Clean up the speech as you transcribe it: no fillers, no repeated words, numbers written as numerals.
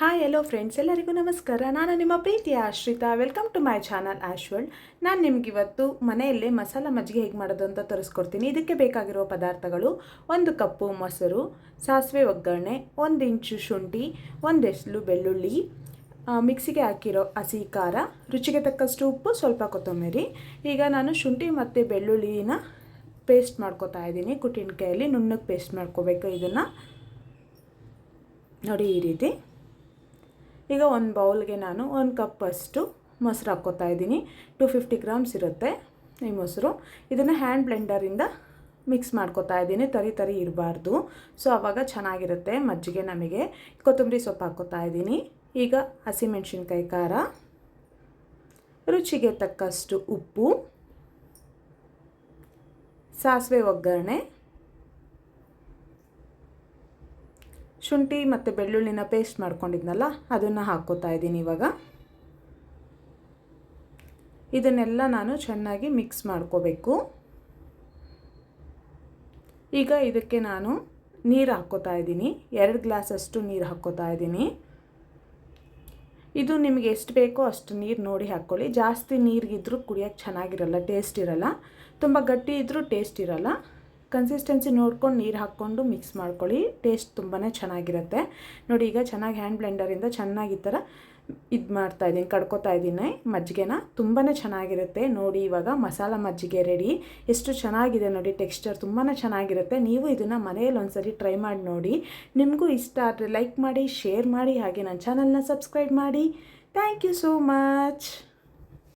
Hi hello friends, ಎಲ್ಲರಿಗೂ ನಮಸ್ಕಾರ. ನಾನು ನಿಮ್ಮ ಪ್ರೀತಿಯ Ashritha. Welcome to my channel ಆಶ್ವಲ್. ನಾನು ನಿಮಗಿವತ್ತು ಮನೆಯಲ್ಲೇ ಮಸಾಲ ಮಜ್ಜಿಗೆ ಹೇಗೆ ಮಾಡೋದು ಅಂತ ತೋರಿಸ್ಕೊಡ್ತೀನಿ. ಇದಕ್ಕೆ ಬೇಕಾಗಿರೋ ಪದಾರ್ಥಗಳು: 1 ಕಪ್ಪು ಮೊಸರು, ಸಾಸಿವೆ ಒಗ್ಗರಣೆ, 1 ಇಂಚು ಶುಂಠಿ, 1 ಎಸಳು ಬೆಳ್ಳುಳ್ಳಿ, ಮಿಕ್ಸಿಗೆ ಹಾಕಿರೋ ಹಸಿ ಖಾರ, ರುಚಿಗೆ ತಕ್ಕಷ್ಟು ಉಪ್ಪು, ಸ್ವಲ್ಪ ಕೊತ್ತಂಬರಿ. ಈಗ ನಾನು ಶುಂಠಿ ಮತ್ತು ಬೆಳ್ಳುಳ್ಳಿನ ಪೇಸ್ಟ್ ಮಾಡ್ಕೊತಾ ಇದ್ದೀನಿ. ಕುಟ್ಟಿನ ಕೈಯಲ್ಲಿ ನುಣ್ಣಗೆ ಪೇಸ್ಟ್ ಮಾಡ್ಕೋಬೇಕು. ಇದನ್ನು ನೋಡಿ ಈ ರೀತಿ. ಈಗ ಒಂದು ಬೌಲ್ಗೆ ನಾನು 1 ಕಪ್ ಅಷ್ಟು ಮೊಸರು ಹಾಕ್ಕೋತಾ ಇದ್ದೀನಿ. 250 ಗ್ರಾಮ್ಸ್ ಇರುತ್ತೆ ಈ ಮೊಸರು. ಇದನ್ನು ಹ್ಯಾಂಡ್ ಬ್ಲೆಂಡರಿಂದ ಮಿಕ್ಸ್ ಮಾಡ್ಕೋತಾ ಇದ್ದೀನಿ. ತರಿ ಇರಬಾರ್ದು, ಸೊ ಆವಾಗ ಚೆನ್ನಾಗಿರುತ್ತೆ ಮಜ್ಜಿಗೆ. ನಮಗೆ ಕೊತ್ತಂಬರಿ ಸೊಪ್ಪು ಹಾಕ್ಕೋತಾ ಇದ್ದೀನಿ. ಈಗ ಹಸಿಮೆಣಸಿನ್ಕಾಯಿ ಖಾರ, ರುಚಿಗೆ ತಕ್ಕಷ್ಟು ಉಪ್ಪು, ಸಾಸಿವೆ ಒಗ್ಗರಣೆ, ಶುಂಠಿ ಮತ್ತು ಬೆಳ್ಳುಳ್ಳಿನ ಪೇಸ್ಟ್ ಮಾಡ್ಕೊಂಡಿದ್ನಲ್ಲ ಅದನ್ನು ಹಾಕ್ಕೋತಾ ಇದ್ದೀನಿ. ಇವಾಗ ಇದನ್ನೆಲ್ಲ ನಾನು ಚೆನ್ನಾಗಿ ಮಿಕ್ಸ್ ಮಾಡ್ಕೋಬೇಕು. ಈಗ ಇದಕ್ಕೆ ನಾನು ನೀರು ಹಾಕ್ಕೋತಾ ಇದ್ದೀನಿ. 2 ಗ್ಲಾಸಷ್ಟು ನೀರು ಹಾಕ್ಕೋತಾ ಇದ್ದೀನಿ. ಇದು ನಿಮಗೆ ಎಷ್ಟು ಬೇಕೋ ಅಷ್ಟು ನೀರು ನೋಡಿ ಹಾಕ್ಕೊಳ್ಳಿ. ಜಾಸ್ತಿ ನೀರಿಗಿದ್ರೂ ಕುಡಿಯೋಕ್ಕೆ ಚೆನ್ನಾಗಿರಲ್ಲ, ಟೇಸ್ಟ್ ಇರಲ್ಲ. ತುಂಬ ಗಟ್ಟಿ ಇದ್ದರೂ ಟೇಸ್ಟ್ ಇರಲ್ಲ. ಕನ್ಸಿಸ್ಟೆನ್ಸಿ ನೋಡ್ಕೊಂಡು ನೀರು ಹಾಕ್ಕೊಂಡು ಮಿಕ್ಸ್ ಮಾಡ್ಕೊಳ್ಳಿ, ಟೇಸ್ಟ್ ತುಂಬಾ ಚೆನ್ನಾಗಿರುತ್ತೆ. ನೋಡಿ ಈಗ ಚೆನ್ನಾಗಿ ಹ್ಯಾಂಡ್ ಬ್ಲೆಂಡರಿಂದ ಚೆನ್ನಾಗಿ ಈ ಥರ ಮಾಡ್ತಾಯಿದ್ದೀನಿ, ಕಡ್ಕೊತಾ ಇದ್ದೀನಿ ಮಜ್ಜಿಗೆನ. ತುಂಬಾ ಚೆನ್ನಾಗಿರುತ್ತೆ. ನೋಡಿ ಇವಾಗ ಮಸಾಲ ಮಜ್ಜಿಗೆ ರೆಡಿ. ಎಷ್ಟು ಚೆನ್ನಾಗಿದೆ ನೋಡಿ, ಟೆಕ್ಸ್ಚರ್ ತುಂಬಾ ಚೆನ್ನಾಗಿರುತ್ತೆ. ನೀವು ಇದನ್ನು ಮನೆಯಲ್ಲಿ ಒಂದ್ಸರಿ ಟ್ರೈ ಮಾಡಿ ನೋಡಿ. ನಿಮಗೂ ಇಷ್ಟ ಆದರೆ ಲೈಕ್ ಮಾಡಿ, ಶೇರ್ ಮಾಡಿ, ಹಾಗೆ ನನ್ನ ಚಾನಲ್ನ ಸಬ್ಸ್ಕ್ರೈಬ್ ಮಾಡಿ. Thank you so much.